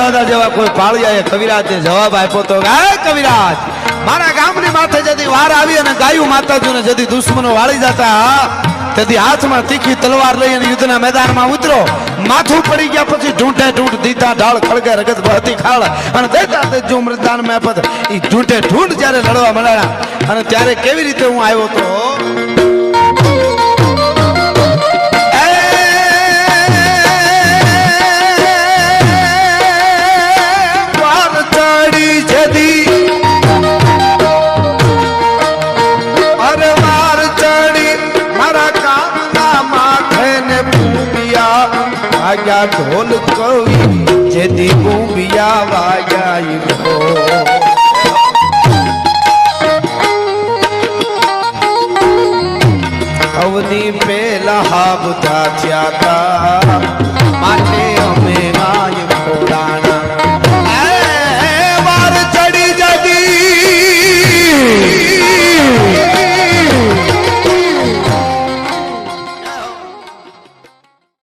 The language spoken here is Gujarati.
દાદા જેવા કોઈ પાળિયાએ કવિરાજને જવાબ આપ્યો તો હે કવિરાજ, મારા ગામની માથે જદી વાર આવી અને ગાયું માતાજીને જદી દુશ્મનો વાળી જતા તેથી હાથમાં તીખી તલવાર લઈ અને યુદ્ધના મેદાનમાં ઉતરો. માથું પડી ગયા પછી ઢૂંઢે ઢૂંઢ દીધા ઢાળ ખળગે રગત બહતી ખાળ અને દેતા તેજો મૃદાન મેપત ઈ ઢૂંઢે ઢૂંઢ જ્યારે લડવા મળ્યા અને ત્યારે કેવી રીતે હું આવ્યો તો ઢોલ કવિ જેથી ગુંબિયા વાજાઈ અવની પેલા હા બધા થયા તા માટે